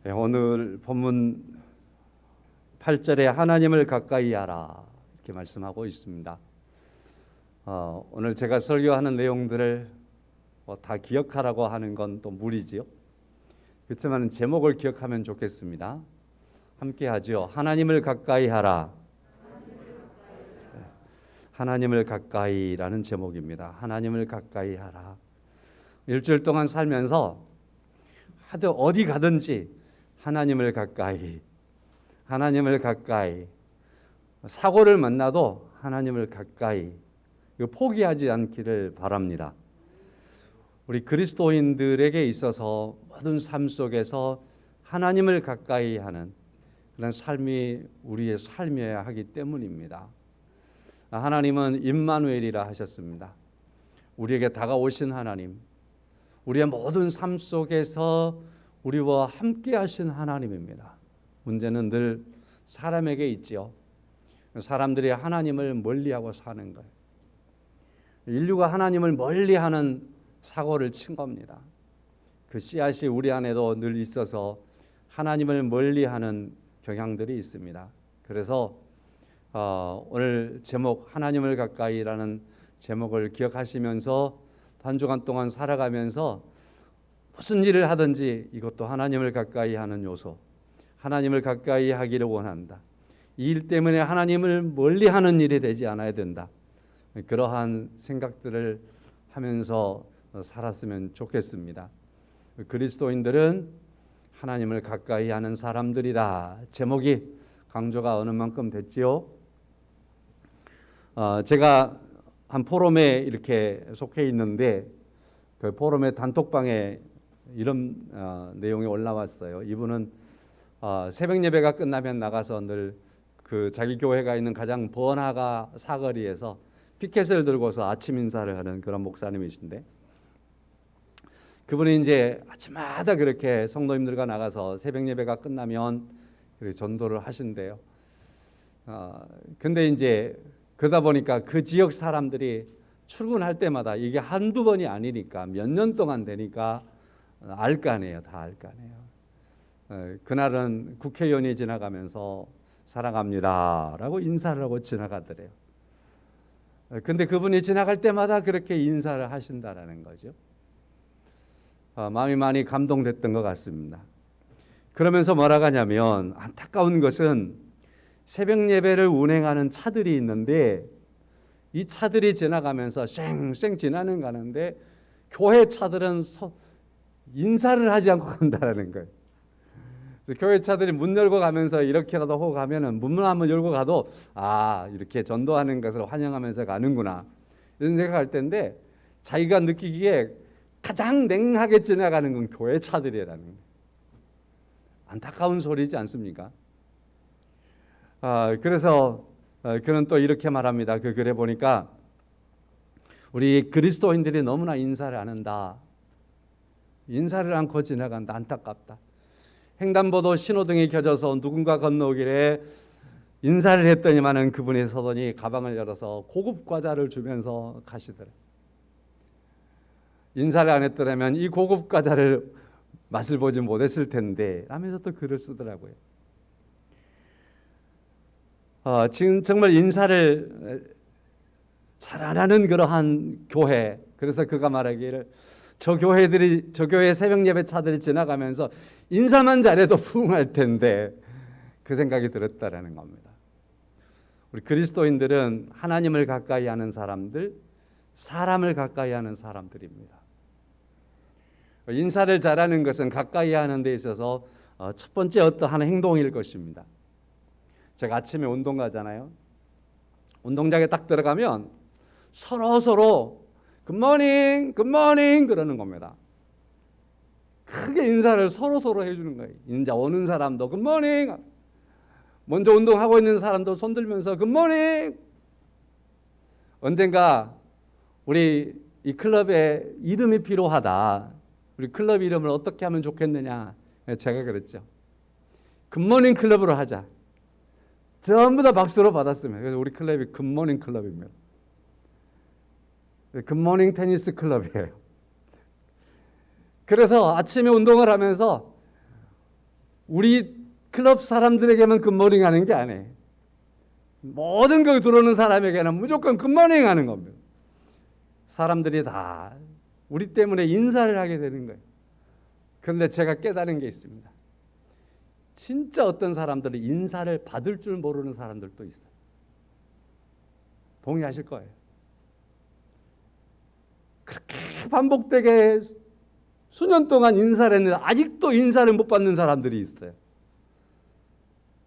네, 오늘 본문 8절에 하나님을 가까이 하라 이렇게 말씀하고 있습니다. 오늘 제가 설교하는 내용들을 다 기억하라고 하는 건 또 무리지요. 그렇지만 제목을 기억하면 좋겠습니다. 함께 하죠. 하나님을 가까이 하라. 하나님을 가까이라는 제목입니다. 하나님을 가까이 하라. 일주일 동안 살면서 하도 어디 가든지 하나님을 가까이, 하나님을 가까이, 사고를 만나도 하나님을 가까이, 포기하지 않기를 바랍니다. 우리 그리스도인들에게 있어서 모든 삶 속에서 하나님을 가까이 하는 그런 삶이 우리의 삶이어야 하기 때문입니다. 하나님은 임마누엘이라 하셨습니다. 우리에게 다가오신 하나님, 우리의 모든 삶 속에서 우리와 함께 하신 하나님입니다. 문제는 늘 사람에게 있지요. 사람들이 하나님을 멀리하고 사는 거예요. 인류가 하나님을 멀리하는 사고를 친 겁니다. 그 씨앗이 우리 안에도 늘 있어서 하나님을 멀리하는 경향들이 있습니다. 그래서 오늘 제목 하나님을 가까이라는 제목을 기억하시면서 한 주간 동안 살아가면서 무슨 일을 하든지 이것도 하나님을 가까이 하는 요소, 하나님을 가까이 하기를 원한다. 이 일 때문에 하나님을 멀리하는 일이 되지 않아야 된다. 그러한 생각들을 하면서 살았으면 좋겠습니다. 그리스도인들은 하나님을 가까이 하는 사람들이다. 제목이 강조가 어느 만큼 됐지요? 제가 한 포럼에 이렇게 속해 있는데 그 포럼의 단톡방에 이런 내용이 올라왔어요. 이분은 새벽 예배가 끝나면 나가서 늘 그 자기 교회가 있는 가장 번화가 사거리에서 피켓을 들고서 아침 인사를 하는 그런 목사님이신데, 그분이 이제 아침마다 그렇게 성도님들과 나가서 새벽 예배가 끝나면 전도를 하신대요. 근데 이제 그러다 보니까 그 지역 사람들이 출근할 때마다 이게 한두 번이 아니니까 몇 년 동안 되니까 알 거 아니에요. 다 알 거 아니에요. 그날은 국회의원이 지나가면서 사랑합니다 라고 인사를 하고 지나가더래요. 근데 그분이 지나갈 때마다 그렇게 인사를 하신다라는 거죠. 마음이 많이 감동됐던 것 같습니다. 그러면서 뭐라고 하냐면, 안타까운 것은 새벽 예배를 운행하는 차들이 있는데 이 차들이 지나가면서 쌩쌩 지나는 가는데 교회 차들은 인사를 하지 않고 간다라는 거예요. 교회 차들이 문 열고 가면서 이렇게라도 하고 가면은 문만 한번 열고 가도 이렇게 전도하는 것을 환영하면서 가는구나 이런 생각할 텐데, 자기가 느끼기에 가장 냉하게 지나가는 건 교회 차들이라는 거예요. 안타까운 소리지 않습니까? 그래서 그는 또 이렇게 말합니다. 그 글에 보니까 우리 그리스도인들이 너무나 인사를 안 한다. 인사를 않고 지나간다. 안타깝다. 횡단보도 신호등이 켜져서 누군가 건너오길래 인사를 했더니만은 그분이 서더니 가방을 열어서 고급 과자를 주면서 가시더라. 인사를 안 했더라면 이 고급 과자를 맛을 보지 못했을 텐데 라면서 또 글을 쓰더라고요. 지금 정말 인사를 잘 안 하는 그러한 교회, 그래서 그가 말하기를 저 교회 새벽 예배 차들이 지나가면서 인사만 잘해도 부흥할 텐데, 그 생각이 들었다라는 겁니다. 우리 그리스도인들은 하나님을 가까이 하는 사람들, 사람을 가까이 하는 사람들입니다. 인사를 잘하는 것은 가까이 하는 데 있어서 첫 번째 어떠한 행동일 것입니다. 제가 아침에 운동 가잖아요. 운동장에 딱 들어가면 서로 굿모닝 굿모닝 그러는 겁니다. 크게 인사를 서로 해주는 거예요. 이제 오는 사람도 굿모닝, 먼저 운동하고 있는 사람도 손 들면서 굿모닝. 언젠가 우리 이 클럽에 이름이 필요하다. 우리 클럽 이름을 어떻게 하면 좋겠느냐, 제가 그랬죠. 굿모닝 클럽으로 하자. 전부 다 박수로 받았습니다. 그래서 우리 클럽이 굿모닝 클럽입니다. 굿모닝 테니스 클럽이에요. 그래서 아침에 운동을 하면서 우리 클럽 사람들에게만 굿모닝 하는 게 아니에요. 모든 거 들어오는 사람에게는 무조건 굿모닝 하는 겁니다. 사람들이 다 우리 때문에 인사를 하게 되는 거예요. 그런데 제가 깨달은 게 있습니다. 진짜 어떤 사람들은 인사를 받을 줄 모르는 사람들도 있어요. 동의하실 거예요. 그렇게 반복되게 수년 동안 인사를 했는데 아직도 인사를 못 받는 사람들이 있어요.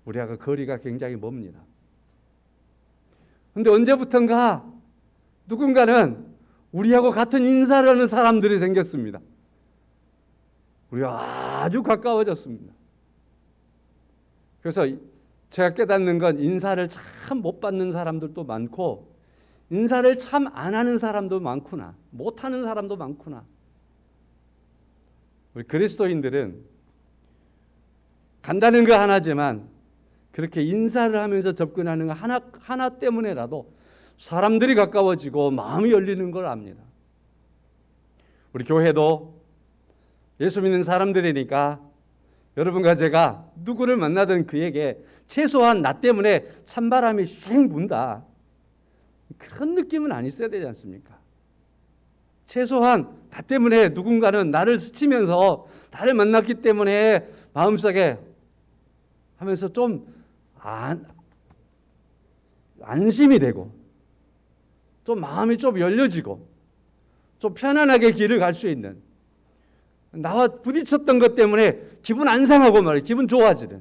우리하고 거리가 굉장히 멉니다. 그런데 언제부턴가 누군가는 우리하고 같은 인사를 하는 사람들이 생겼습니다. 우리가 아주 가까워졌습니다. 그래서 제가 깨닫는 건 인사를 참 못 받는 사람들도 많고 인사를 참 안 하는 사람도 많구나. 못 하는 사람도 많구나. 우리 그리스도인들은 간다는 거 하나지만 그렇게 인사를 하면서 접근하는 거 하나 때문에라도 사람들이 가까워지고 마음이 열리는 걸 압니다. 우리 교회도 예수 믿는 사람들이니까 여러분과 제가 누구를 만나든 그에게 최소한 나 때문에 찬바람이 씩 분다. 그런 느낌은 안 있어야 되지 않습니까? 최소한 나 때문에 누군가는 나를 스치면서 나를 만났기 때문에 마음속에 하면서 좀 안심이 되고 좀 마음이 좀 열려지고 좀 편안하게 길을 갈 수 있는 나와 부딪혔던 것 때문에 기분 안 상하고 말이에요. 기분 좋아지는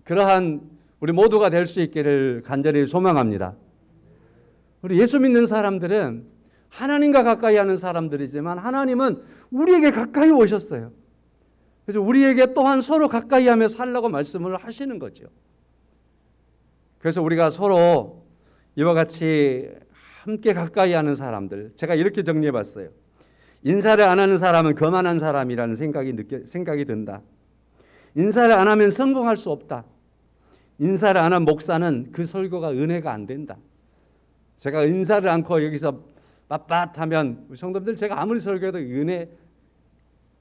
그러한 우리 모두가 될 수 있기를 간절히 소망합니다. 우리 예수 믿는 사람들은 하나님과 가까이 하는 사람들이지만 하나님은 우리에게 가까이 오셨어요. 그래서 우리에게 또한 서로 가까이 하며 살라고 말씀을 하시는 거죠. 그래서 우리가 서로 이와 같이 함께 가까이 하는 사람들, 제가 이렇게 정리해 봤어요. 인사를 안 하는 사람은 거만한 사람이라는 생각이 든다. 인사를 안 하면 성공할 수 없다. 인사를 안 한 목사는 그 설교가 은혜가 안 된다. 제가 인사를 않고 여기서 빳빳하면 성도님들 제가 아무리 설교해도 은혜,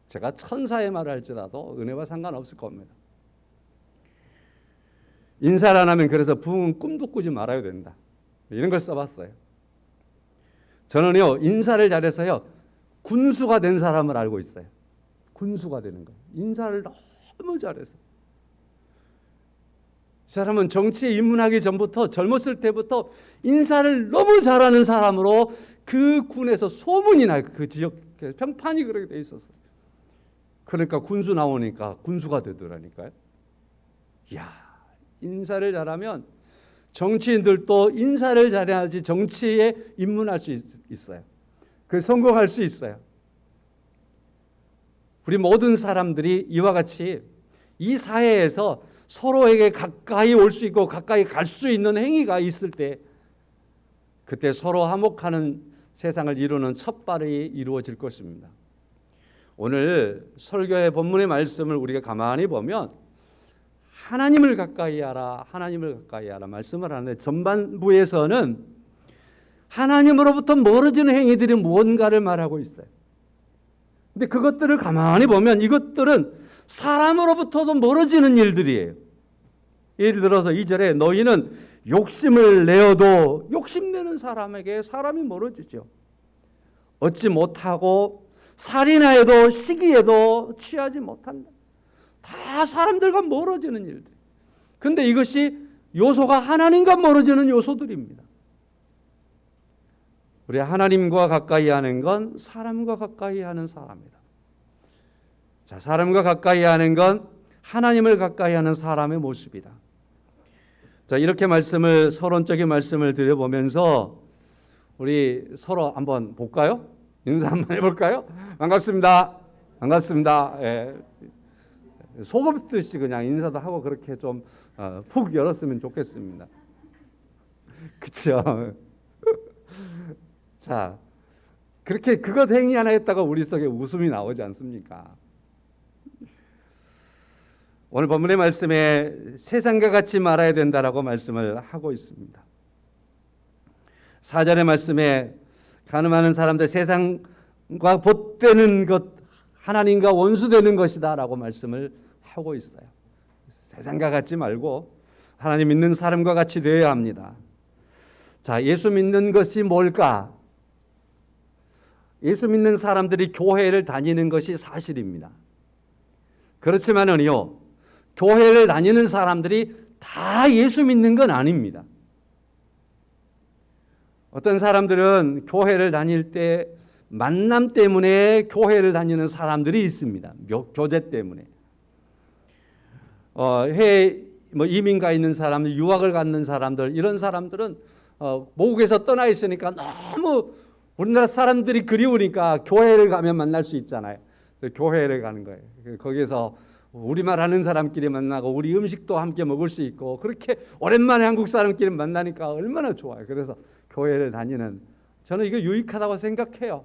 제가 천사의 말을 할지라도 은혜와 상관없을 겁니다. 인사를 안 하면 그래서 부흥은 꿈도 꾸지 말아야 된다. 이런 걸 써봤어요. 저는요 인사를 잘해서요 군수가 된 사람을 알고 있어요. 군수가 되는 거예요. 인사를 너무 잘해서. 이 사람은 정치에 입문하기 전부터 젊었을 때부터 인사를 너무 잘하는 사람으로 그 군에서 소문이 나요. 그 지역 평판이 그렇게 돼 있었어요. 그러니까 군수 나오니까 군수가 되더라니까요. 이야, 인사를 잘하면 정치인들도 인사를 잘해야지 정치에 입문할 수 있어요. 그 성공할 수 있어요. 우리 모든 사람들이 이와 같이 이 사회에서 서로에게 가까이 올 수 있고 가까이 갈 수 있는 행위가 있을 때 그때 서로 화목하는 세상을 이루는 첫발이 이루어질 것입니다. 오늘 설교의 본문의 말씀을 우리가 가만히 보면 하나님을 가까이 하라, 하나님을 가까이 하라 말씀을 하는데 전반부에서는 하나님으로부터 멀어지는 행위들이 무언가를 말하고 있어요. 근데 그것들을 가만히 보면 이것들은 사람으로부터도 멀어지는 일들이에요. 예를 들어서 2절에 너희는 욕심을 내어도 욕심내는 사람에게 사람이 멀어지죠. 얻지 못하고 살인하여도 시기에도 취하지 못한다. 다 사람들과 멀어지는 일들. 그런데 이것이 요소가 하나님과 멀어지는 요소들입니다. 우리 하나님과 가까이 하는 건 사람과 가까이 하는 사람이다. 자, 사람과 가까이 하는 건 하나님을 가까이 하는 사람의 모습이다. 자, 이렇게 서론적인 말씀을 드려보면서 우리 서로 한번 볼까요? 인사 한번 해볼까요? 반갑습니다. 반갑습니다. 예. 소급듯이 그냥 인사도 하고 그렇게 좀 푹 열었으면 좋겠습니다. 그렇죠? 자, 그렇게 그것 행위 하나 했다가 우리 속에 웃음이 나오지 않습니까? 오늘 본문의 말씀에 세상과 같이 말아야 된다라고 말씀을 하고 있습니다. 4절의 말씀에 가늠하는 사람들 세상과 보태는 것 하나님과 원수되는 것이다라고 말씀을 하고 있어요. 세상과 같지 말고 하나님 믿는 사람과 같이 되어야 합니다. 자, 예수 믿는 것이 뭘까? 예수 믿는 사람들이 교회를 다니는 것이 사실입니다. 그렇지만은요, 교회를 다니는 사람들이 다 예수 믿는 건 아닙니다. 어떤 사람들은 교회를 다닐 때 만남 때문에 교회를 다니는 사람들이 있습니다. 교제 때문에. 해외 이민가 있는 사람들, 유학을 갔는 사람들, 이런 사람들은 모국에서 떠나 있으니까 너무 우리나라 사람들이 그리우니까 교회를 가면 만날 수 있잖아요. 교회를 가는 거예요. 거기서 우리말 하는 사람끼리 만나고 우리 음식도 함께 먹을 수 있고 그렇게 오랜만에 한국 사람끼리 만나니까 얼마나 좋아요. 그래서 교회를 다니는, 저는 이거 유익하다고 생각해요.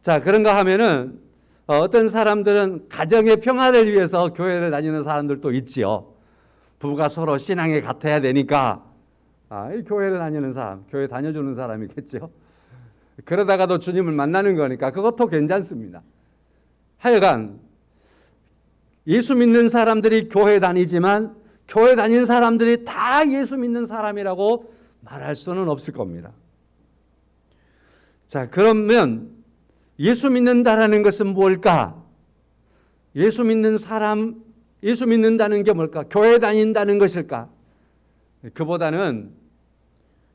자, 그런가 하면은 어떤 사람들은 가정의 평화를 위해서 교회를 다니는 사람들도 있지요. 부부가 서로 신앙이 같아야 되니까 이 교회를 다니는 사람, 교회 다녀주는 사람이겠죠. 그러다가도 주님을 만나는 거니까 그것도 괜찮습니다. 하여간 예수 믿는 사람들이 교회 다니지만 교회 다니는 사람들이 다 예수 믿는 사람이라고 말할 수는 없을 겁니다. 자, 그러면 예수 믿는다라는 것은 뭘까? 예수 믿는 사람, 예수 믿는다는 게 뭘까? 교회 다닌다는 것일까? 그보다는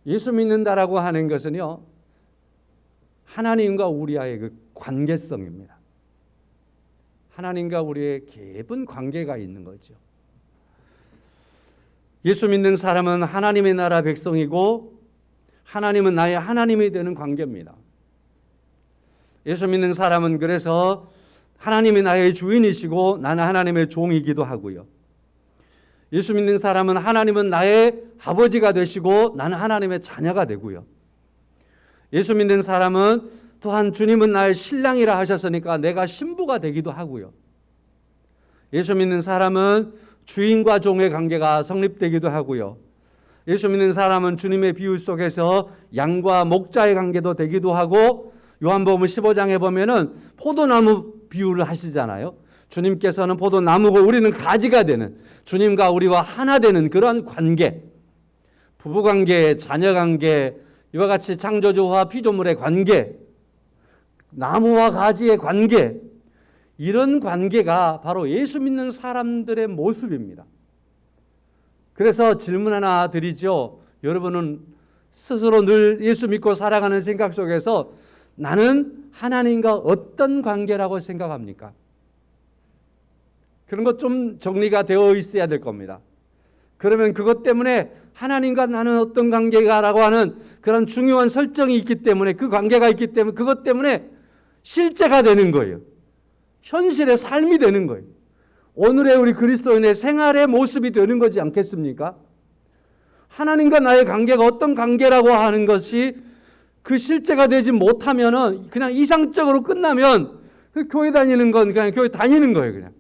예수 믿는다라고 하는 것은요, 하나님과 우리와의 그 관계성입니다. 하나님과 우리의 깊은 관계가 있는 거죠. 예수 믿는 사람은 하나님의 나라 백성이고 하나님은 나의 하나님이 되는 관계입니다. 예수 믿는 사람은 그래서 하나님이 나의 주인이시고 나는 하나님의 종이기도 하고요. 예수 믿는 사람은 하나님은 나의 아버지가 되시고 나는 하나님의 자녀가 되고요. 예수 믿는 사람은 또한 주님은 나의 신랑이라 하셨으니까 내가 신부가 되기도 하고요. 예수 믿는 사람은 주인과 종의 관계가 성립되기도 하고요. 예수 믿는 사람은 주님의 비유 속에서 양과 목자의 관계도 되기도 하고, 요한복음 15장에 보면은 포도나무 비유를 하시잖아요. 주님께서는 포도나무고 우리는 가지가 되는, 주님과 우리와 하나 되는 그런 관계, 부부관계, 자녀관계, 이와 같이 창조주와 피조물의 관계, 나무와 가지의 관계, 이런 관계가 바로 예수 믿는 사람들의 모습입니다. 그래서 질문 하나 드리죠. 여러분은 스스로 늘 예수 믿고 살아가는 생각 속에서 나는 하나님과 어떤 관계라고 생각합니까? 그런 것 좀 정리가 되어 있어야 될 겁니다. 그러면 그것 때문에 하나님과 나는 어떤 관계가라고 하는 그런 중요한 설정이 있기 때문에, 그 관계가 있기 때문에 그것 때문에 실제가 되는 거예요. 현실의 삶이 되는 거예요. 오늘의 우리 그리스도인의 생활의 모습이 되는 거지 않겠습니까? 하나님과 나의 관계가 어떤 관계라고 하는 것이 그 실제가 되지 못하면은 그냥 이상적으로 끝나면 그 교회 다니는 건 그냥 교회 다니는 거예요, 그냥.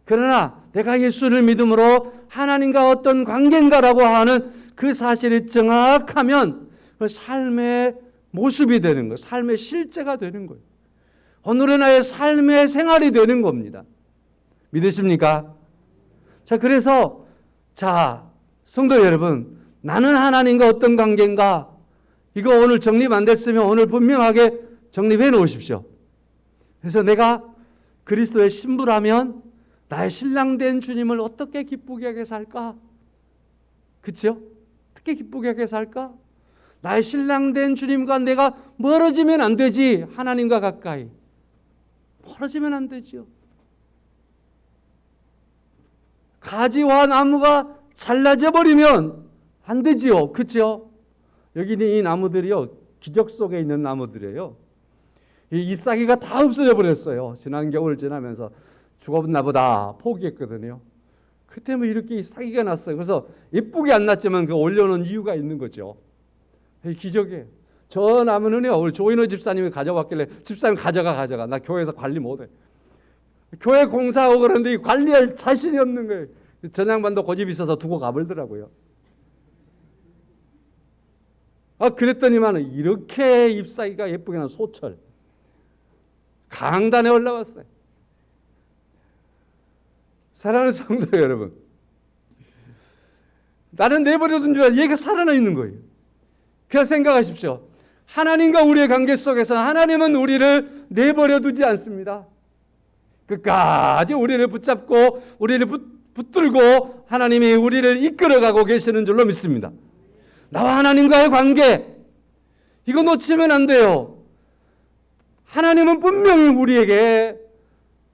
그러나 내가 예수를 믿음으로 하나님과 어떤 관계인가라고 하는 그 사실이 정확하면 그 삶의 모습이 되는 거예요. 삶의 실제가 되는 거예요. 오늘의 나의 삶의 생활이 되는 겁니다. 믿으십니까? 자, 그래서 성도 여러분, 나는 하나님과 어떤 관계인가? 이거 오늘 정립 안 됐으면 오늘 분명하게 정립해 놓으십시오. 그래서 내가 그리스도의 신부라면 나의 신랑된 주님을 어떻게 기쁘게 하게 살까? 그렇죠? 어떻게 기쁘게 하게 살까? 나의 신랑된 주님과 내가 멀어지면 안 되지. 하나님과 가까이 멀어지면 안 되죠. 가지와 나무가 잘라져 버리면 안 되지요. 그렇죠? 여기 있는 이 나무들이요, 기적 속에 있는 나무들이에요. 이 잎사귀가 다 없어져 버렸어요. 지난 겨울 지나면서 죽었나 보다 포기했거든요. 그때 뭐 이렇게 사기가 났어요. 그래서 예쁘게 안 났지만 그 올려놓은 이유가 있는 거죠. 기적이에요. 저 나무는요, 우리 조인호 집사님이 가져왔길래 집사님 가져가. 나 교회에서 관리 못해. 교회 공사하고 그러는데 관리할 자신이 없는 거예요. 전양반도 고집이 있어서 두고 가버리더라고요. 그랬더니만 이렇게 잎사귀가 예쁘게 난 소철. 강단에 올라왔어요. 사랑하는 성도 여러분, 나는 내버려둔 줄 알고 얘가 살아나 있는 거예요. 그래서 생각하십시오. 하나님과 우리의 관계 속에서 하나님은 우리를 내버려두지 않습니다. 끝까지 우리를 붙잡고 우리를 붙들고 하나님이 우리를 이끌어가고 계시는 줄로 믿습니다. 나와 하나님과의 관계, 이거 놓치면 안 돼요. 하나님은 분명히 우리에게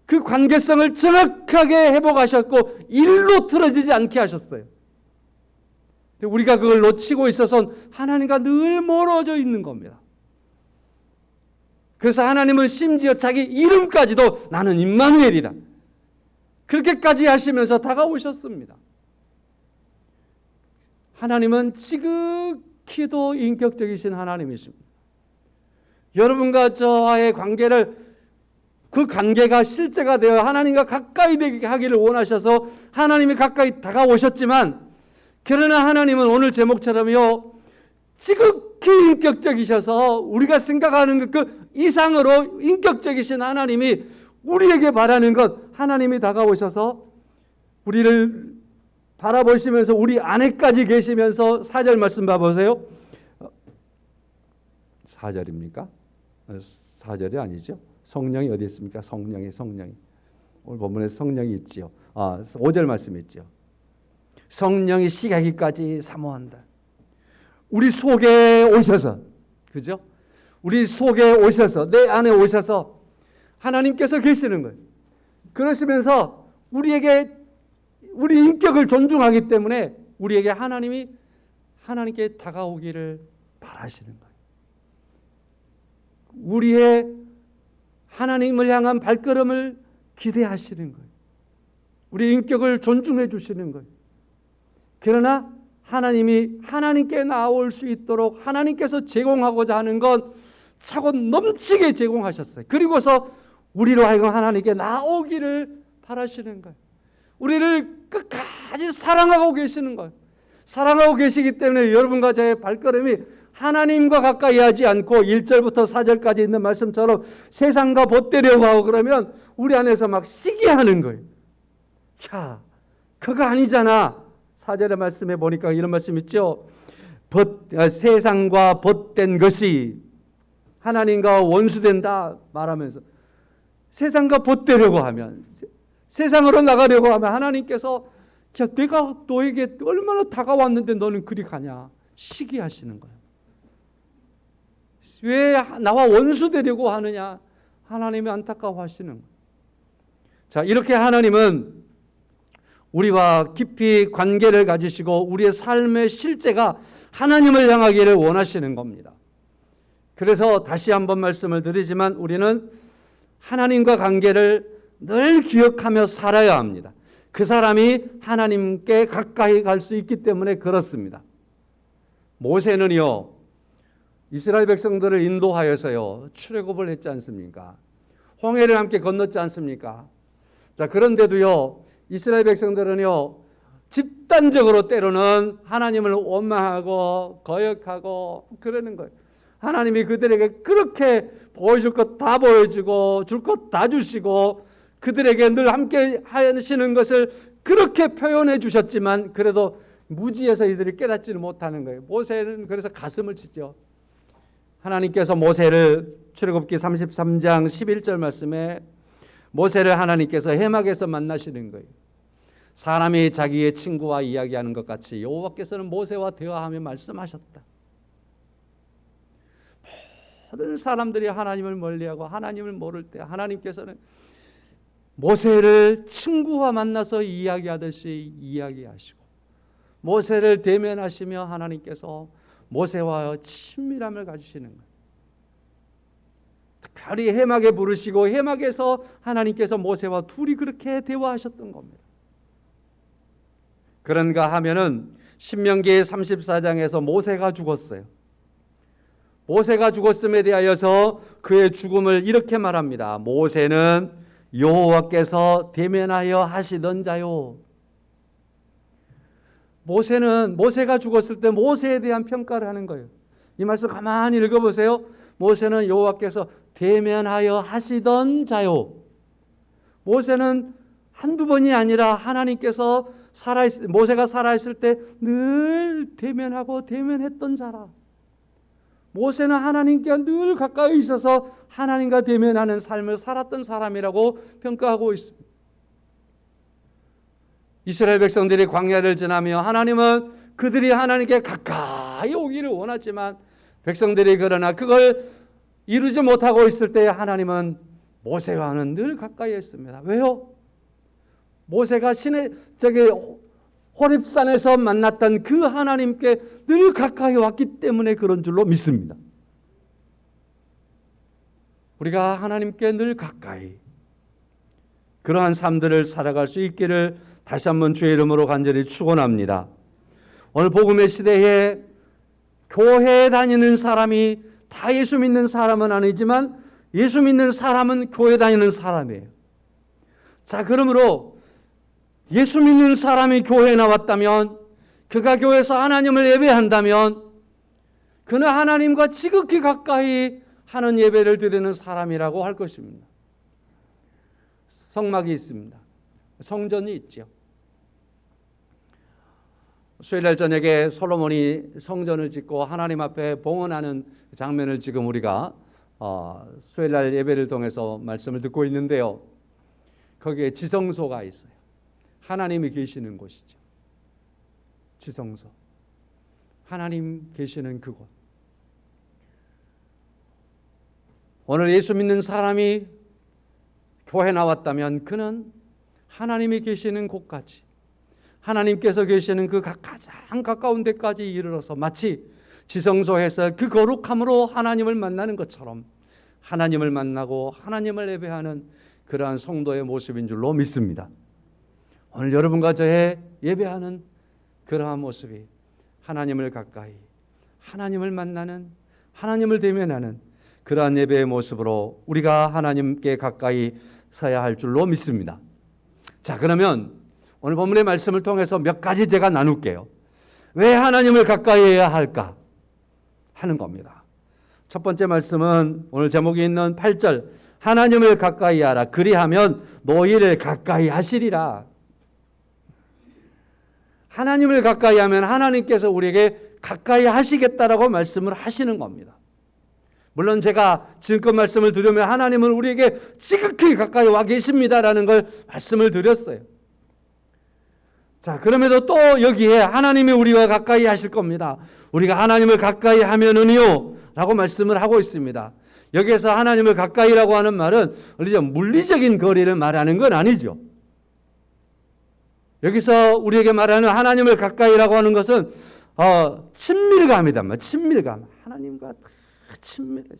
그 관계성을 정확하게 회복하셨고 일로 틀어지지 않게 하셨어요. 우리가 그걸 놓치고 있어서 하나님과 늘 멀어져 있는 겁니다. 그래서 하나님은 심지어 자기 이름까지도 나는 임마누엘이다, 그렇게까지 하시면서 다가오셨습니다. 하나님은 지극히도 인격적이신 하나님이십니다. 여러분과 저와의 관계를, 그 관계가 실제가 되어 하나님과 가까이 되게 하기를 원하셔서 하나님이 가까이 다가오셨지만, 그러나 하나님은 오늘 제목처럼요, 지극히 인격적이셔서 우리가 생각하는 그 이상으로 인격적이신 하나님이 우리에게 바라는 것, 하나님이 다가오셔서 우리를 바라보시면서 우리 안에까지 계시면서 4절 말씀 봐보세요. 4절입니까? 4절이 아니죠. 성령이 어디 있습니까? 성령이. 오늘 본문에 성령이 있지요. 5절 말씀 있죠. 성령이 시가기까지 사모한다. 우리 속에 오셔서, 그죠? 우리 속에 오셔서, 내 안에 오셔서 하나님께서 계시는 거예요. 그러시면서 우리에게, 우리 인격을 존중하기 때문에 우리에게 하나님께 다가오기를 바라시는 거예요. 우리의 하나님을 향한 발걸음을 기대하시는 거예요. 우리 인격을 존중해 주시는 거예요. 그러나 하나님이 하나님께 나올 수 있도록 하나님께서 제공하고자 하는 건 차고 넘치게 제공하셨어요. 그리고서 우리로 하여금 하나님께 나오기를 바라시는 거예요. 우리를 끝까지 사랑하고 계시는 거예요. 사랑하고 계시기 때문에 여러분과 저의 발걸음이 하나님과 가까이 하지 않고 1절부터 4절까지 있는 말씀처럼 세상과 벗대려고 하고 그러면 우리 안에서 막 시기하는 거예요. 야, 그거 아니잖아. 4절의 말씀에 보니까 이런 말씀 있죠. 세상과 벗된 것이 하나님과 원수된다 말하면서, 세상과 벗대려고 하면, 세상으로 나가려고 하면 하나님께서 야, 내가 너에게 얼마나 다가왔는데 너는 그리 가냐, 시기하시는 거예요. 왜 나와 원수되려고 하느냐, 하나님이 안타까워하시는 거예요. 자, 이렇게 하나님은 우리와 깊이 관계를 가지시고 우리의 삶의 실제가 하나님을 향하기를 원하시는 겁니다. 그래서 다시 한번 말씀을 드리지만 우리는 하나님과 관계를 늘 기억하며 살아야 합니다. 그 사람이 하나님께 가까이 갈 수 있기 때문에 그렇습니다. 모세는요, 이스라엘 백성들을 인도하여서요, 출애굽을 했지 않습니까? 홍해를 함께 건넜지 않습니까? 자, 그런데도요, 이스라엘 백성들은요, 집단적으로 때로는 하나님을 원망하고 거역하고 그러는 거예요. 하나님이 그들에게 그렇게 보여줄 것 다 보여주고 줄 것 다 주시고 그들에게 늘 함께 하시는 것을 그렇게 표현해 주셨지만 그래도 무지해서 이들이 깨닫지는 못하는 거예요. 모세는 그래서 가슴을 치죠. 하나님께서 모세를 출애굽기 33장 11절 말씀에 모세를 하나님께서 해막에서 만나시는 거예요. 사람이 자기의 친구와 이야기하는 것 같이 여호와께서는 모세와 대화하며 말씀하셨다. 모든 사람들이 하나님을 멀리하고 하나님을 모를 때 하나님께서는 모세를 친구와 만나서 이야기하듯이 이야기하시고 모세를 대면하시며 하나님께서 모세와 친밀함을 가지시는 거예요. 특별히 해막에 부르시고 해막에서 하나님께서 모세와 둘이 그렇게 대화하셨던 겁니다. 그런가 하면은 신명기 34장에서 모세가 죽었어요. 모세가 죽었음에 대하여서 그의 죽음을 이렇게 말합니다. 모세는 여호와께서 대면하여 하시던 자요. 모세가 죽었을 때 모세에 대한 평가를 하는 거예요. 이 말씀 가만히 읽어보세요. 모세는 여호와께서 대면하여 하시던 자요. 모세는 한두 번이 아니라 하나님께서 모세가 살아있을 때 늘 대면하고 대면했던 자라. 모세는 하나님께 늘 가까이 있어서 하나님과 대면하는 삶을 살았던 사람이라고 평가하고 있습니다. 이스라엘 백성들이 광야를 지나며 하나님은 그들이 하나님께 가까이 오기를 원하지만 백성들이 그러나 그걸 이루지 못하고 있을 때 하나님은 모세와는 늘 가까이 했습니다. 왜요? 모세가 호렙산에서 만났던 그 하나님께 늘 가까이 왔기 때문에 그런 줄로 믿습니다. 우리가 하나님께 늘 가까이 그러한 삶들을 살아갈 수 있기를 다시 한번 주의 이름으로 간절히 축원합니다. 오늘 복음의 시대에 교회에 다니는 사람이 다 예수 믿는 사람은 아니지만 예수 믿는 사람은 교회 다니는 사람이에요. 자, 그러므로 예수 믿는 사람이 교회에 나왔다면, 그가 교회에서 하나님을 예배한다면 그는 하나님과 지극히 가까이 하는 예배를 드리는 사람이라고 할 것입니다. 성막이 있습니다. 성전이 있죠. 수요일날 저녁에 솔로몬이 성전을 짓고 하나님 앞에 봉헌하는 장면을 지금 우리가 수요일날 예배를 통해서 말씀을 듣고 있는데요. 거기에 지성소가 있어요. 하나님이 계시는 곳이죠. 지성소. 하나님 계시는 그곳. 오늘 예수 믿는 사람이 교회 나왔다면 그는 하나님이 계시는 곳까지, 하나님께서 계시는 그 가장 가까운 데까지 이르러서 마치 지성소에서 그 거룩함으로 하나님을 만나는 것처럼 하나님을 만나고 하나님을 예배하는 그러한 성도의 모습인 줄로 믿습니다. 오늘 여러분과 저의 예배하는 그러한 모습이 하나님을 가까이, 하나님을 만나는, 하나님을 대면하는 그러한 예배의 모습으로 우리가 하나님께 가까이 서야 할 줄로 믿습니다. 자, 그러면 오늘 본문의 말씀을 통해서 몇 가지 제가 나눌게요. 왜 하나님을 가까이 해야 할까 하는 겁니다. 첫 번째 말씀은 오늘 제목이 있는 8절, 하나님을 가까이 하라. 그리하면 너희를 가까이 하시리라. 하나님을 가까이 하면 하나님께서 우리에게 가까이 하시겠다라고 말씀을 하시는 겁니다. 물론 제가 지금껏 말씀을 드리면 하나님은 우리에게 지극히 가까이 와 계십니다라는 걸 말씀을 드렸어요. 자, 그럼에도 또 여기에 하나님이 우리와 가까이 하실 겁니다. 우리가 하나님을 가까이 하면은요 라고 말씀을 하고 있습니다. 여기에서 하나님을 가까이라고 하는 말은 물리적인 거리를 말하는 건 아니죠. 여기서 우리에게 말하는 하나님을 가까이라고 하는 것은 친밀감이다. 친밀감. 하나님과 친밀해져.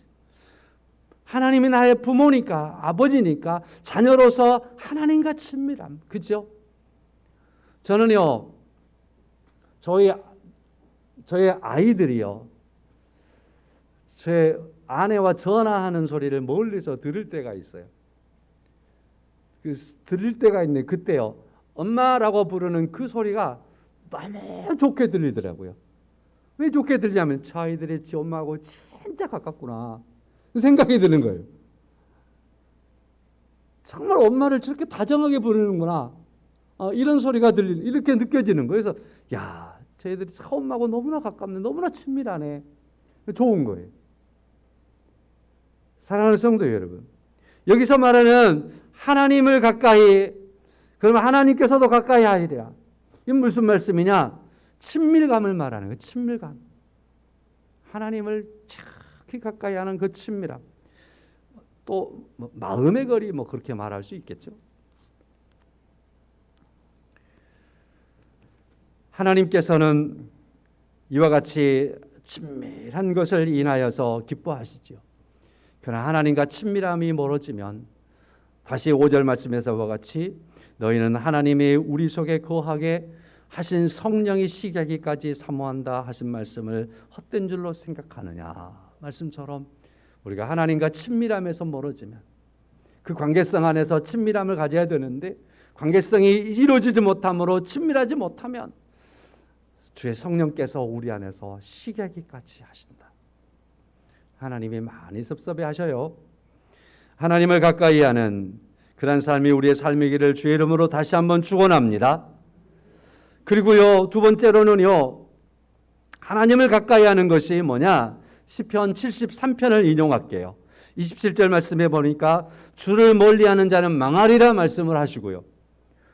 하나님이 나의 부모니까, 아버지니까 자녀로서 하나님과 친밀함. 그죠? 저는요, 저희 아이들이요, 제 아내와 전화하는 소리를 멀리서 들을 때가 있어요. 들릴 때가 있네. 그때요, 엄마라고 부르는 그 소리가 너무 좋게 들리더라고요. 왜 좋게 들리냐면 저 아이들이 지 엄마하고 진짜 가깝구나 생각이 드는 거예요. 정말 엄마를 저렇게 다정하게 부르는구나, 이런 소리가 이렇게 느껴지는 거예요. 그래서 야, 쟤들이 엄마하고 너무나 가깝네, 너무나 친밀하네, 좋은 거예요. 사랑하는 성도 여러분, 여기서 말하는 하나님을 가까이, 그러면 하나님께서도 가까이 하시리라. 이건 무슨 말씀이냐? 친밀감을 말하는 거예요. 친밀감. 하나님을 착히 가까이 하는 그 친밀함. 또 마음의 거리 그렇게 말할 수 있겠죠. 하나님께서는 이와 같이 친밀한 것을 인하여서 기뻐하시죠. 그러나 하나님과 친밀함이 멀어지면 다시 5절 말씀에서와 같이 너희는 하나님이 우리 속에 거하게 하신 성령이 시기하기까지 사모한다 하신 말씀을 헛된 줄로 생각하느냐. 말씀처럼 우리가 하나님과 친밀함에서 멀어지면, 그 관계성 안에서 친밀함을 가져야 되는데 관계성이 이루어지지 못함으로 친밀하지 못하면 주의 성령께서 우리 안에서 시기하기까지 하신다. 하나님이 많이 섭섭해 하셔요. 하나님을 가까이 하는 그런 삶이 우리의 삶이기를 주의 이름으로 다시 한번 축원합니다. 그리고요, 두 번째로는요, 하나님을 가까이 하는 것이 뭐냐? 시편 73편을 인용할게요. 27절 말씀해 보니까 주를 멀리하는 자는 망하리라 말씀을 하시고요.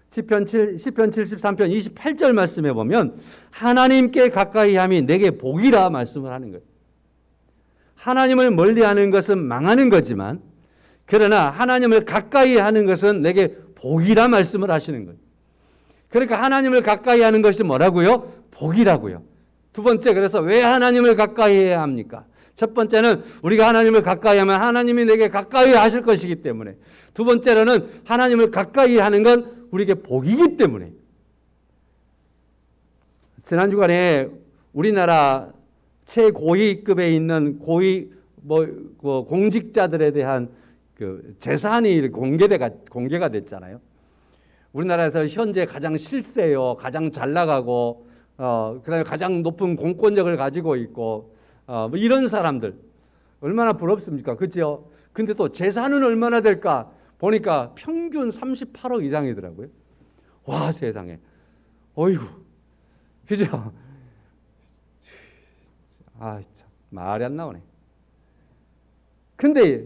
시편 73편 28절 말씀해 보면 하나님께 가까이 함이 내게 복이라 말씀을 하는 거예요. 하나님을 멀리하는 것은 망하는 거지만 그러나 하나님을 가까이 하는 것은 내게 복이라 말씀을 하시는 거예요. 그러니까 하나님을 가까이 하는 것이 뭐라고요? 복이라고요. 두 번째, 그래서 왜 하나님을 가까이 해야 합니까? 첫 번째는 우리가 하나님을 가까이 하면 하나님이 내게 가까이 하실 것이기 때문에, 두 번째로는 하나님을 가까이 하는 건 우리에게 복이기 때문에. 지난 주간에 우리나라 최고위급에 있는 공직자들에 대한 그 재산이 공개가 됐잖아요. 우리나라에서 현재 가장 실세요, 가장 잘 나가고, 그다음에 가장 높은 공권력을 가지고 있고, 뭐 이런 사람들 얼마나 부럽습니까? 그렇죠? 근데 또 재산은 얼마나 될까? 보니까 평균 38억 이상이더라고요. 와, 세상에. 어이구. 그죠? 아, 참, 말이 안 나오네. 근데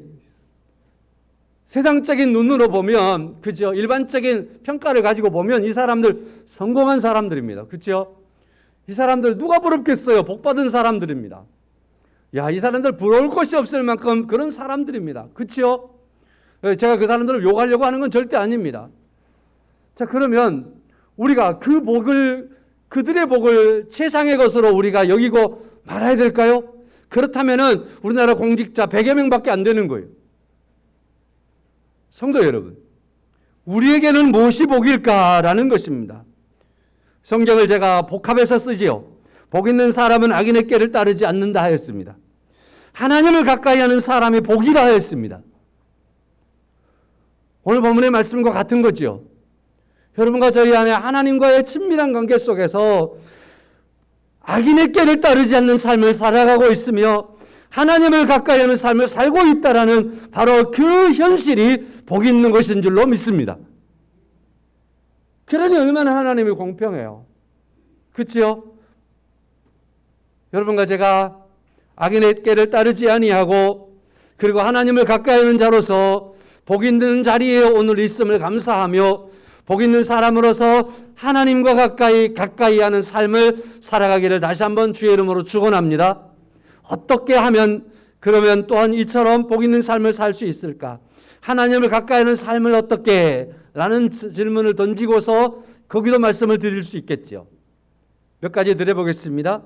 세상적인 눈으로 보면, 그죠? 일반적인 평가를 가지고 보면 이 사람들 성공한 사람들입니다. 그죠? 이 사람들 누가 부럽겠어요? 복받은 사람들입니다. 야, 이 사람들 부러울 것이 없을 만큼 그런 사람들입니다. 그렇죠? 제가 그 사람들을 욕하려고 하는 건 절대 아닙니다. 자, 그러면 우리가 그들의 복을 최상의 것으로 우리가 여기고 말아야 될까요? 그렇다면은 우리나라 공직자 100여 명밖에 안 되는 거예요. 성도 여러분, 우리에게는 무엇이 복일까라는 것입니다. 성경을 제가 복합해서 쓰지요. 복 있는 사람은 악인의 꾀를 따르지 않는다 하였습니다. 하나님을 가까이 하는 사람이 복이라 하였습니다. 오늘 본문의 말씀과 같은 거죠. 여러분과 저희 안에 하나님과의 친밀한 관계 속에서 악인의 꾀를 따르지 않는 삶을 살아가고 있으며 하나님을 가까이 하는 삶을 살고 있다라는 바로 그 현실이 복 있는 것인 줄로 믿습니다. 그러니 얼마나 하나님이 공평해요. 그렇지요? 여러분과 제가 악인의 꾀를 따르지 아니하고 그리고 하나님을 가까이 하는 자로서 복 있는 자리에 오늘 있음을 감사하며 복 있는 사람으로서 하나님과 가까이 하는 삶을 살아가기를 다시 한번 주의 이름으로 축원합니다. 어떻게 하면 그러면 또한 이처럼 복 있는 삶을 살 수 있을까? 하나님을 가까이 하는 삶을 어떻게? 라는 질문을 던지고서 거기도 말씀을 드릴 수 있겠죠. 몇 가지 드려보겠습니다.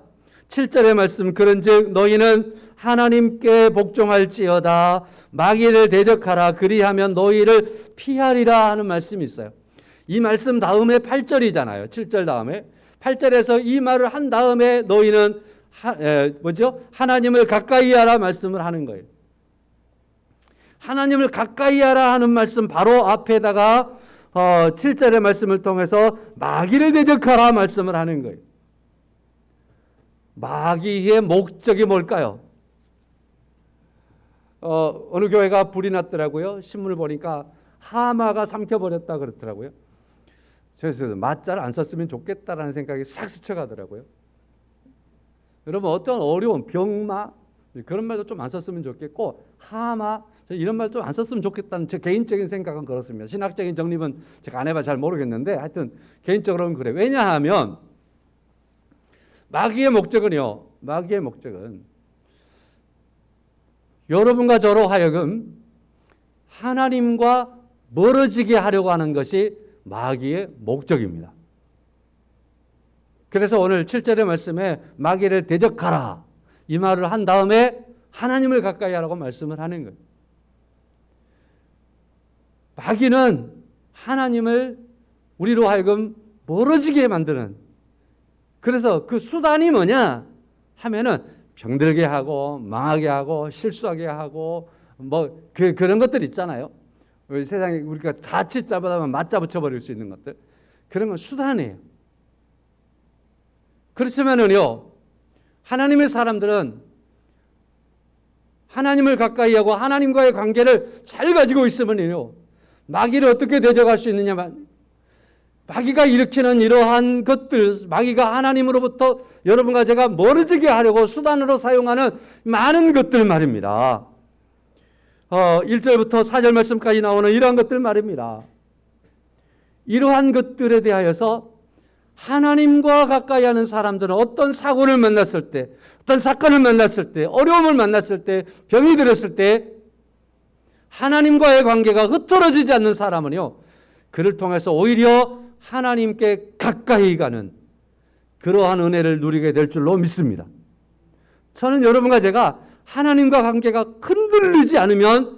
7절의 말씀, 그런즉 너희는 하나님께 복종할지어다 마귀를 대적하라 그리하면 너희를 피하리라 하는 말씀이 있어요. 이 말씀 다음에 8절이잖아요. 7절 다음에 8절에서 이 말을 한 다음에 너희는 하나님을 가까이 하라 말씀을 하는 거예요. 하나님을 가까이 하라 하는 말씀 바로 앞에다가 7절의 말씀을 통해서 마귀를 대적하라 말씀을 하는 거예요. 마귀의 목적이 뭘까요? 어느 교회가 불이 났더라고요. 신문을 보니까 하마가 삼켜버렸다 그렇더라고요. 그래서 맞자를 안 썼으면 좋겠다라는 생각이 싹 스쳐가더라고요. 여러분 어떤 어려운 병마 그런 말도 좀 안 썼으면 좋겠고 하마 이런 말 좀 안 썼으면 좋겠다는 제 개인적인 생각은 그렇습니다. 신학적인 정립은 제가 안 해봐 잘 모르겠는데 하여튼 개인적으로는 그래요. 왜냐하면 마귀의 목적은요. 마귀의 목적은 여러분과 저로 하여금 하나님과 멀어지게 하려고 하는 것이 마귀의 목적입니다. 그래서 오늘 7절의 말씀에 마귀를 대적하라 이 말을 한 다음에 하나님을 가까이 하라고 말씀을 하는 거예요. 마귀는 하나님을 우리로 하여금 멀어지게 만드는, 그래서 그 수단이 뭐냐 하면은 병들게 하고 망하게 하고 실수하게 하고 뭐 그런 것들 있잖아요. 세상에 우리가 자칫 잘못하면 맞잡아 붙여버릴 수 있는 것들, 그런 건 수단이에요. 그렇지만은요 하나님의 사람들은 하나님을 가까이 하고 하나님과의 관계를 잘 가지고 있으면요, 마귀를 어떻게 대적할 수 있느냐만, 마귀가 일으키는 이러한 것들, 마귀가 하나님으로부터 여러분과 제가 멀어지게 하려고 수단으로 사용하는 많은 것들 말입니다. 1절부터 4절 말씀까지 나오는 이러한 것들 말입니다. 이러한 것들에 대하여서 하나님과 가까이 하는 사람들은 어떤 사고를 만났을 때, 어떤 사건을 만났을 때, 어려움을 만났을 때, 병이 들었을 때 하나님과의 관계가 흐트러지지 않는 사람은요, 그를 통해서 오히려 하나님께 가까이 가는 그러한 은혜를 누리게 될 줄로 믿습니다. 저는 여러분과 제가 하나님과 관계가 흔들리지 않으면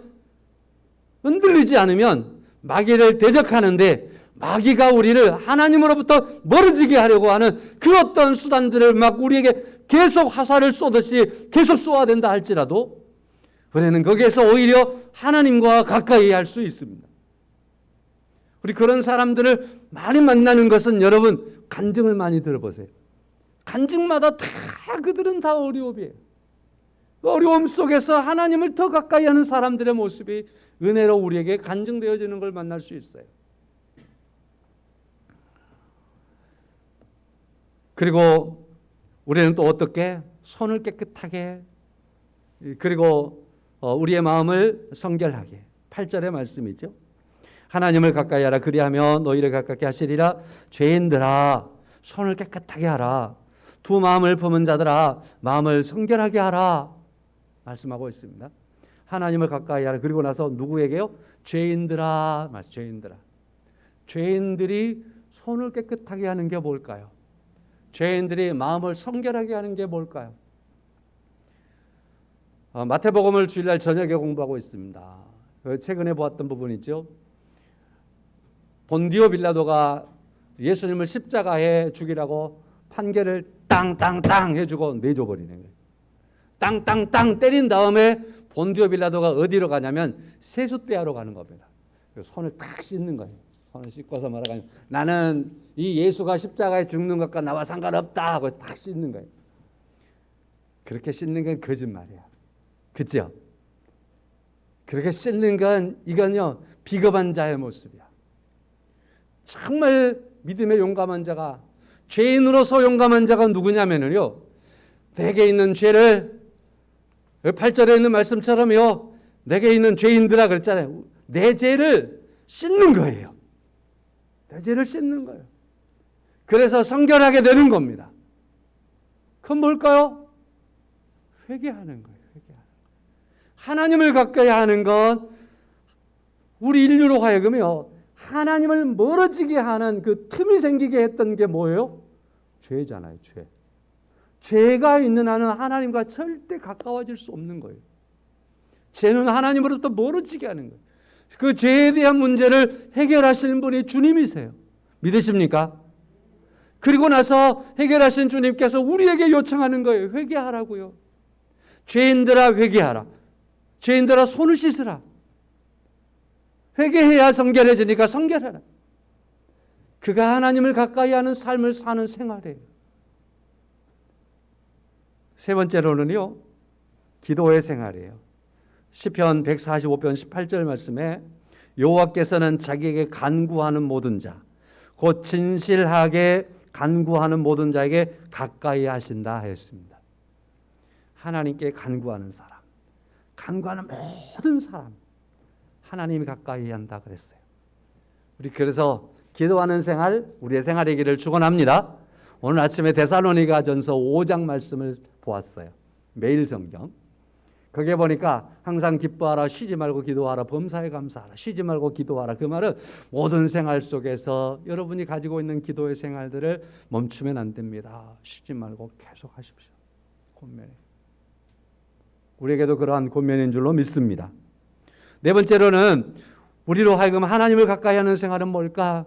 마귀를 대적하는데, 마귀가 우리를 하나님으로부터 멀어지게 하려고 하는 그 어떤 수단들을 막 우리에게 계속 화살을 쏘듯이 계속 쏘아야 된다 할지라도 우리는 거기에서 오히려 하나님과 가까이 할 수 있습니다. 우리 그런 사람들을 많이 만나는 것은, 여러분 간증을 많이 들어보세요. 간증마다 다 그들은 다 어려움이에요. 어려움 속에서 하나님을 더 가까이 하는 사람들의 모습이 은혜로 우리에게 간증되어지는 걸 만날 수 있어요. 그리고 우리는 또 어떻게 손을 깨끗하게, 그리고 우리의 마음을 성결하게, 8절의 말씀이죠. 하나님을 가까이 하라, 그리하면 너희를 가깝게 하시리라. 죄인들아, 손을 깨끗하게 하라. 두 마음을 품은 자들아, 마음을 성결하게 하라 말씀하고 있습니다. 하나님을 가까이 하라. 그리고 나서 누구에게요? 죄인들아 말씀. 죄인들아. 죄인들이 손을 깨끗하게 하는 게 뭘까요? 죄인들이 마음을 성결하게 하는 게 뭘까요? 마태복음을 주일날 저녁에 공부하고 있습니다. 최근에 보았던 부분이죠. 본디오 빌라도가 예수님을 십자가에 죽이라고 판결을 땅땅땅 해주고 내줘버리는 거예요. 땅땅땅 때린 다음에 본디오 빌라도가 어디로 가냐면 세숫대하러 가는 겁니다. 손을 탁 씻는 거예요. 손을 씻고서 말하면 나는 이 예수가 십자가에 죽는 것과 나와 상관없다 하고 탁 씻는 거예요. 그렇게 씻는 건 거짓말이야. 그죠? 그렇게 씻는 건 이건요 비겁한 자의 모습이야. 정말 믿음의 용감한 자가, 죄인으로서 용감한 자가 누구냐면요, 내게 있는 죄를 8절에 있는 말씀처럼요, 내게 있는 죄인들아 그랬잖아요. 내 죄를 씻는 거예요. 내 죄를 씻는 거예요. 그래서 성결하게 되는 겁니다. 그건 뭘까요? 회개하는 거예요. 회개하는 거예요. 하나님을 가까이 하는 건 우리 인류로 하여금요, 하나님을 멀어지게 하는 그 틈이 생기게 했던 게 뭐예요? 죄잖아요. 죄. 죄가 있는 한은 하나님과 절대 가까워질 수 없는 거예요. 죄는 하나님으로부터 멀어지게 하는 거예요. 그 죄에 대한 문제를 해결하시는 분이 주님이세요. 믿으십니까? 그리고 나서 해결하신 주님께서 우리에게 요청하는 거예요. 회개하라고요. 죄인들아 회개하라. 죄인들아 손을 씻으라. 회개해야 성결해지니까 성결하라. 그가 하나님을 가까이 하는 삶을 사는 생활이에요. 세 번째로는요, 기도의 생활이에요. 시편 145편 18절 말씀에 여호와께서는 자기에게 간구하는 모든 자, 곧 진실하게 간구하는 모든 자에게 가까이 하신다 했습니다. 하나님께 간구하는 사람, 간구하는 모든 사람, 하나님이 가까이 한다 그랬어요. 우리 그래서 기도하는 생활, 우리의 생활의 길을 축원합니다. 오늘 아침에 데살로니가전서 5장 말씀을 보았어요. 매일 성경. 거기에 보니까 항상 기뻐하라, 쉬지 말고 기도하라, 범사에 감사하라, 쉬지 말고 기도하라. 그 말은 모든 생활 속에서 여러분이 가지고 있는 기도의 생활들을 멈추면 안 됩니다. 쉬지 말고 계속 하십시오. 권면에. 우리에게도 그러한 권면인 줄로 믿습니다. 네 번째로는 우리로 하여금 하나님을 가까이 하는 생활은 뭘까?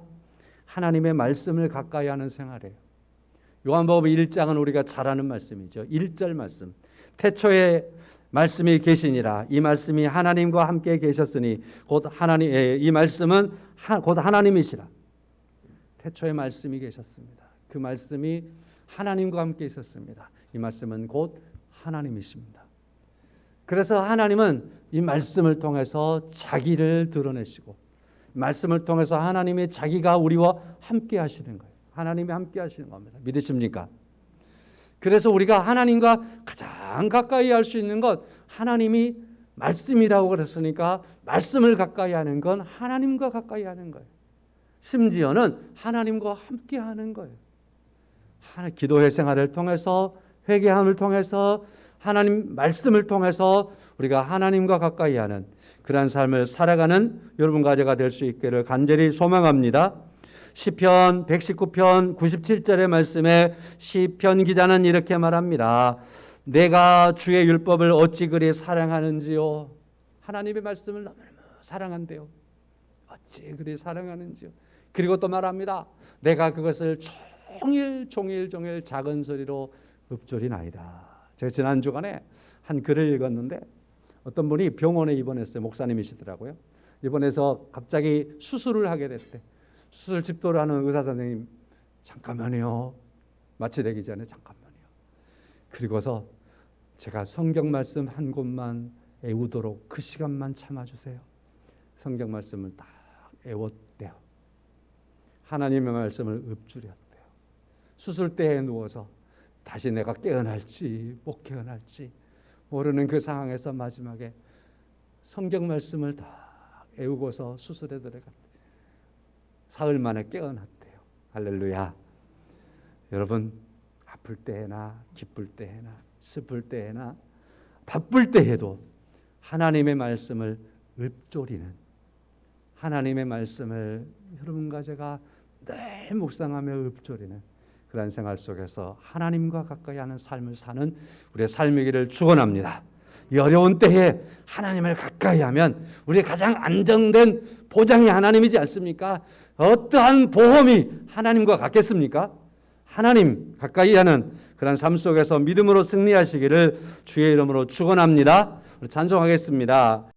하나님의 말씀을 가까이 하는 생활이에요. 요한복음 1장은 우리가 잘 아는 말씀이죠. 1절 말씀. 태초에 말씀이 계시니라. 이 말씀이 하나님과 함께 계셨으니 곧 하나님, 이 말씀은 곧 하나님이시라. 태초에 말씀이 계셨습니다. 그 말씀이 하나님과 함께 있었습니다. 이 말씀은 곧 하나님이십니다. 그래서 하나님은 이 말씀을 통해서 자기를 드러내시고, 말씀을 통해서 하나님의 자기가 우리와 함께 하시는 거예요. 하나님이 함께 하시는 겁니다. 믿으십니까? 그래서 우리가 하나님과 가장 가까이 할 수 있는 것, 하나님이 말씀이라고 그랬으니까 말씀을 가까이 하는 건 하나님과 가까이 하는 거예요. 심지어는 하나님과 함께 하는 거예요. 기도의 생활을 통해서, 회개함을 통해서, 하나님 말씀을 통해서 우리가 하나님과 가까이 하는 그러한 삶을 살아가는 여러분 가져가 될 수 있기를 간절히 소망합니다. 시편 119편 97절의 말씀에 시편 기자는 이렇게 말합니다. 내가 주의 율법을 어찌 그리 사랑하는지요. 하나님의 말씀을 너무너무 사랑한대요. 어찌 그리 사랑하는지요. 그리고 또 말합니다. 내가 그것을 종일 작은 소리로 읊조리나이다. 제가 지난 주간에 한 글을 읽었는데 어떤 분이 병원에 입원했어요. 목사님이시더라고요. 입원해서 갑자기 수술을 하게 됐대. 수술 집도를 하는 의사 선생님, 잠깐만요. 마취되기 전에 잠깐만요. 그리고서 제가 성경 말씀 한 곳만 애우도록 그 시간만 참아주세요. 성경 말씀을 딱 애웠대요. 하나님의 말씀을 읊조렸대요. 수술대에 누워서 다시 내가 깨어날지 못 깨어날지 모르는 그 상황에서 마지막에 성경 말씀을 다 애우고서 수술에 들어갔대요. 사흘 만에 깨어났대요. 할렐루야. 여러분, 아플 때나 기쁠 때나 슬플 때나 바쁠 때에도 하나님의 말씀을 읊조리는, 하나님의 말씀을 여러분과 제가 늘 묵상하며 읊조리는 그런 생활 속에서 하나님과 가까이 하는 삶을 사는 우리의 삶이기를 축원합니다. 이 어려운 때에 하나님을 가까이 하면 우리의 가장 안정된 보장이 하나님이지 않습니까? 어떠한 보험이 하나님과 같겠습니까? 하나님 가까이 하는 그런 삶 속에서 믿음으로 승리하시기를 주의 이름으로 축원합니다. 찬송하겠습니다.